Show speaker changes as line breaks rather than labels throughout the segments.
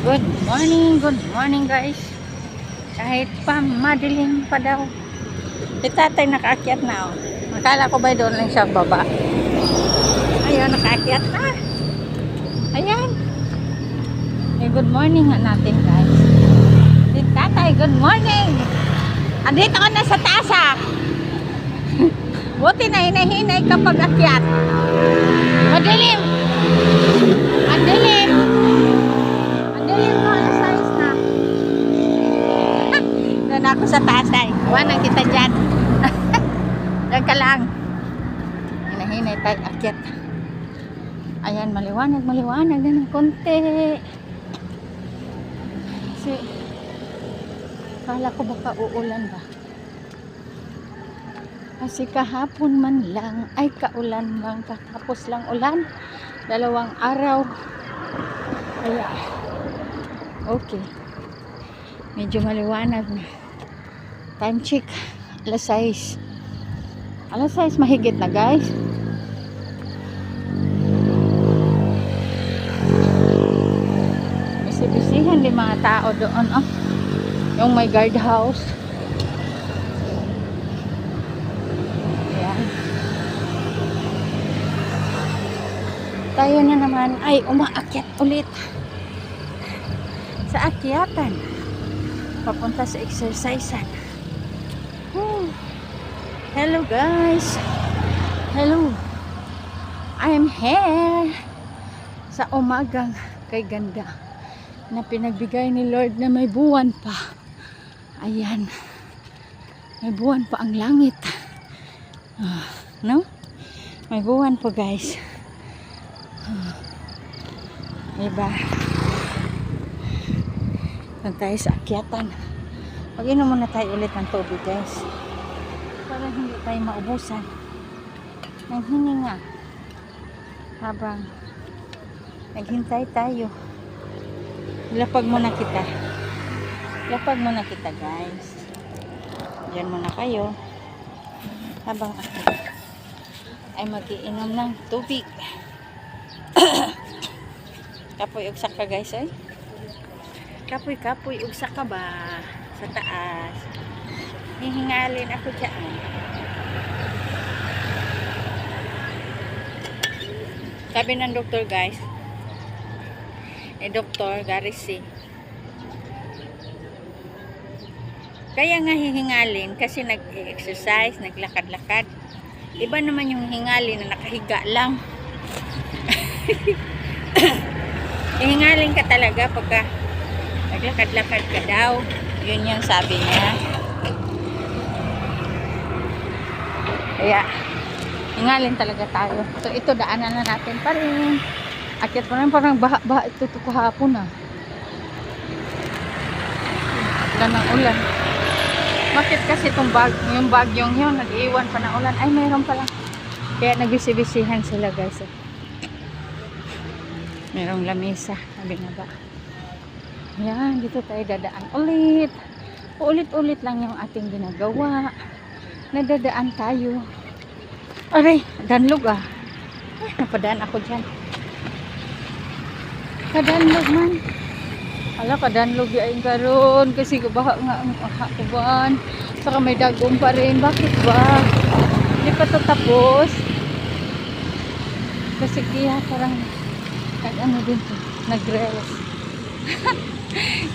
Good morning guys. Kahit pa madilim pa daw. Si tatay nakaakyat na oh. Akala ko ba doon lang siya baba. Ayun, nakaakyat na. Ayan. Good morning nga natin guys. Si tatay, good morning. Andito ka na sa taas ah. Buti na hinahinay kapag akyat. Madilim. Madilim. Na ako sa taas ay iwanan kita dyan. Diyan ka lang, hinahinay tayo akyat. Ayan, maliwanag na ng konti kasi kala ko baka uulan ba kasi kahapon man lang ay kaulan bang katapos lang ulan 2 araw kaya okay, medyo maliwanag na. Time check, alas 6 mahigit na guys. Bisibisihan din mga tao doon oh. Yung may guard house. Ayan. Tayo na naman ay umaakyat ulit sa akyatan papunta sa exercisean. Hello guys. Hello. I'm here sa umagang kay ganda na pinagbigay ni Lord na may buwan pa. Ayan. May buwan pa ang langit. No? May buwan po guys. Diba? Doon tayo sa akyatan. Mag-inom muna tayo ulit ng tubig guys. Para hindi tayo maubusan ng hininga habang naghintay tayo. Lapag muna kita guys. Diyan muna kayo habang ako ay mag-iinom ng tubig. Kapoy ugsak ka guys ay. Kapoy ugsak ka ba sa taas? Hihingalin ako dyan. Sabi ng doktor guys, Dr. Garisi, kaya nga hihingalin kasi nag-exercise, naglakad-lakad. Iba naman yung hingalin na nakahiga lang. Hihingalin ka talaga pagka naglakad-lakad ka daw. Yun yung sabi niya. Kaya, hingalin talaga tayo. So, ito, daanan na natin pa rin. Akyat pa rin, parang baha ito kahapon ah. Ulan ng ulan. Bakit kasi itong yung bagyong yun, nag-iwan pa ng ulan. Ay, mayroon pala. Kaya nagbisibisihan sila guys. Mayroong lamesa. Sabi nga ba. Yan, dito tayo dadaan ulit. Ulit-ulit lang yung ating ginagawa. Nadadaan tayo. Aray, danlog ah. Ay, napadaan ako dyan. Kadanlog man. Ala, kadanlog yung karon. Kasi baha nga ang kuban. Saka may dagong pa rin. Bakit ba? Hindi pa ito tapos. Kasi kaya parang ano din to. Nag-rest.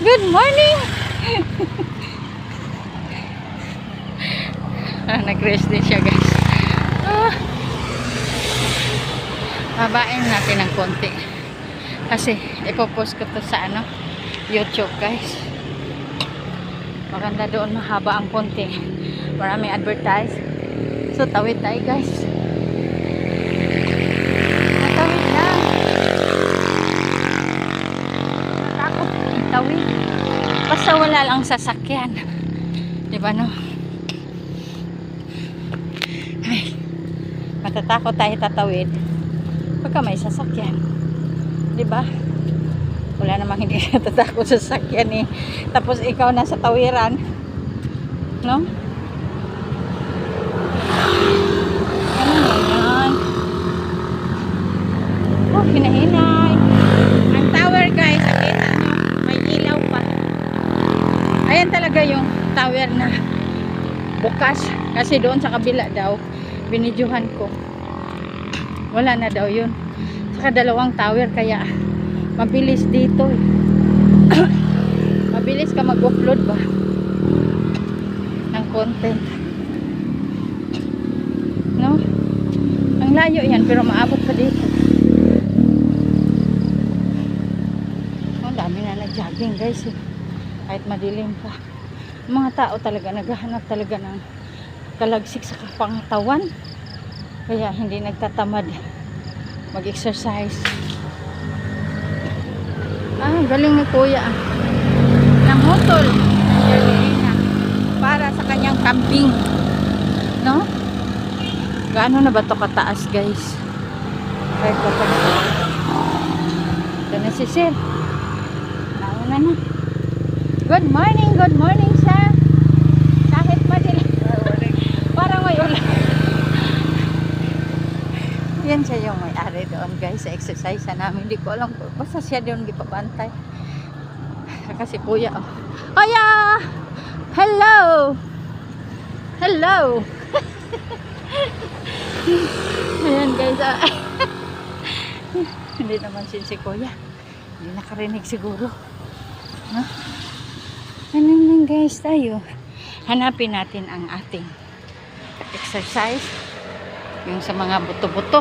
Good morning! Nag-rest din siya guys. Babain natin ng konti kasi ipopost ko to sa YouTube guys. Maganda doon, mahaba ang konti, maraming advertise. So tawid tayo guys, tawid lang, natakot tawid basta wala lang sasakyan, diba no? Ay, matatakot tayo tatawid pagka may sasakyan, diba? Wala namang hindi natatakot sa sasakyan eh. Tapos ikaw nasa tawiran, no? Ganun. Oh, hinahinay. Ang tower guys, nakita nyo, tower na bukas. Kasi doon sa kabila daw, binidyohan ko. Wala na daw yun. Saka dalawang tower, kaya mabilis dito eh. Mabilis ka mag-upload ba ng content, no? Ang layo yan, pero maabot ka dito. Ang dami na nag-jogging guys eh. Kahit madilim pa, mga tao talaga naghahanap talaga ng kalagsik sa pangatawan, kaya hindi nagtatamad mag-exercise. Galing ni kuya ng hutol para sa kanyang kambing, no? Gaano na ba ito kataas guys? Kahit kapag ito na si sir, nauna na. Good morning sir. Kahit madilim, parang may ulan. Yan siya yung may-ari doon guys, sa exercise namin. Hindi ko alam kung basta siya doon gipabantay. Kasi kuya, oh. Kuya! Hello! Hello! Ayan guys, hindi naman si kuya. Hindi nakarinig siguro. Huh? Ano lang guys, tayo hanapin natin ang ating exercise. Yung sa mga buto-buto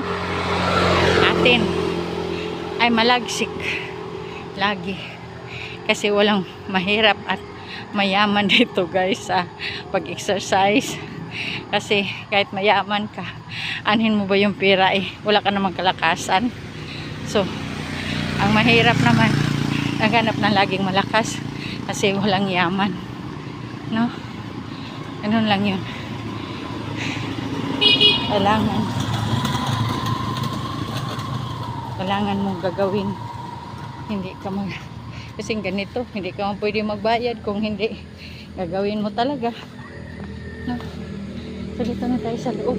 natin ay malagsik lagi, kasi walang mahirap at mayaman dito guys sa pag-exercise. Kasi kahit mayaman ka, anhin mo ba yung pera eh, wala ka namang kalakasan. So ang mahirap naman naghanap ng laging malakas kasi walang yaman, no? Ganun lang yun. Kailangan mong gagawin. Hindi ka kasi ganito, hindi ka pwede magbayad kung hindi gagawin mo talaga, no? So dito na tayo sa loob.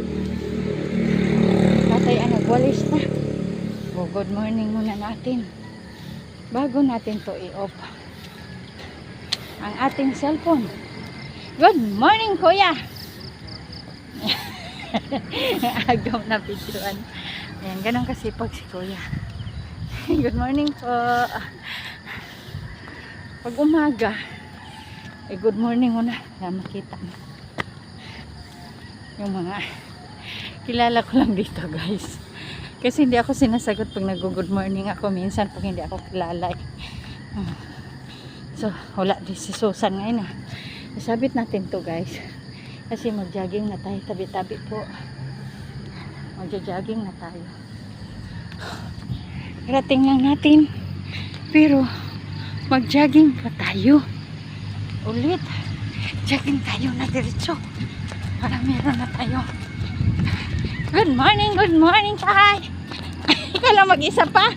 Tatay nagwalis na. Good morning muna natin bago natin to i-off ang ating cellphone. Good morning kuya. Agaw na videoan. Ayan, ganun kasipag si kuya. Good morning po. Pag umaga good morning muna na makita mo yung mga kilala ko lang dito guys, kasi hindi ako sinasagot pag nag-good morning ako minsan pag hindi ako kilala eh. So wala din si Susan ngayon Isabit natin to guys, kasi mag-jogging na tayo, tabi-tabi po. Mag-jogging na tayo. Rating lang natin, pero mag-jogging pa tayo. Ulit, jogging tayo na diretso. Para meron na tayo. Good morning, Tay. Ikaw lang mag-isa pa.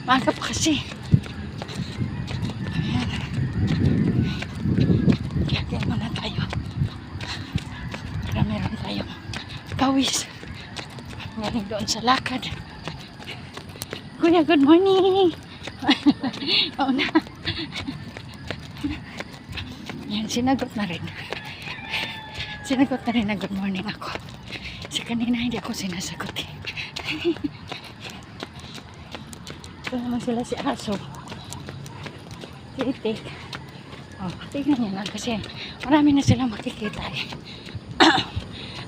Maga pa kasi. Jogging muna tayo. Para meron tayo pawis. Galing doon sa lakad. Kuya, good morning. Oo na. Yan, sinagot na rin na good morning ako. Kasi kanina hindi ako sinasagot eh. Ito naman sila si Aso, si Itik. Tignan nyo lang kasi marami na silang makikita eh.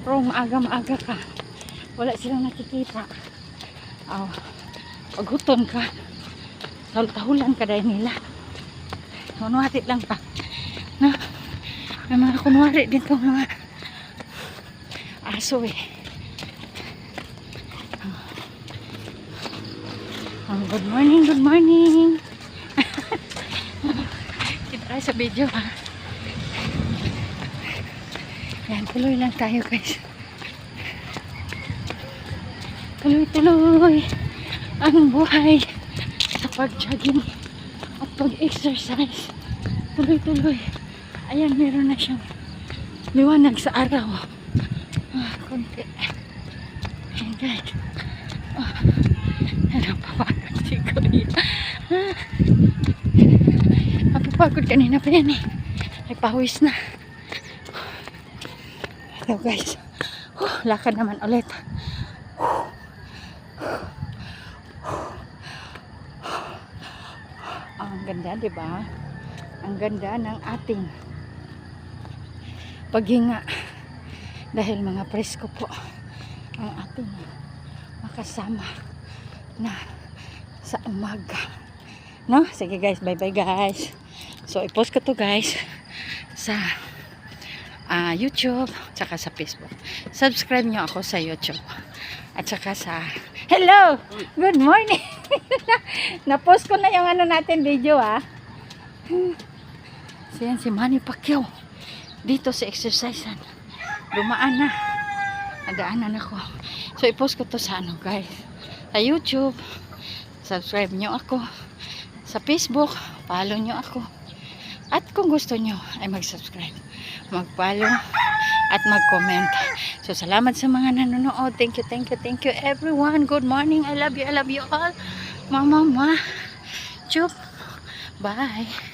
Pero maaga ka, wala silang nakikita. Paghuton ka, tahul-tahulan ka dahil nila. Kunwarit lang pa. Na, may mga kunwari dito mga aso eh. Good morning. Kita tayo sa video ha. Yan, tuloy lang tayo guys. Tuloy ang buhay sa pag-jogging at pag-exercise. Tuloy. Ayan, meron na siyang liwanag sa araw. Konti. Ayan guys. Napapagod si Kuya. Pagod kanina pa yan eh. Ay pawis na. So guys, lakad naman ulit. Ang ganda, di ba? Ang ganda ng ating paghinga. Dahil mga presko po ang ating makasama na sa umaga. No? Sige guys, bye-bye guys. So, i-post ko to guys sa YouTube, tsaka sa Facebook. Subscribe nyo ako sa YouTube. At tsaka sa... Hello! Good morning! Na-post ko na yung ano natin video So yan si Manny Pacquiao. Dito sa exercisean. Dumaan na. Nadaanan ako. So i-post ko to sa ano guys. Sa YouTube. Subscribe nyo ako. Sa Facebook. Follow nyo ako. At kung gusto nyo ay mag-subscribe. Mag-follow. At mag-comment. So salamat sa mga nanonood. Thank you everyone. Good morning. I love you all. Mama. Chup. Bye.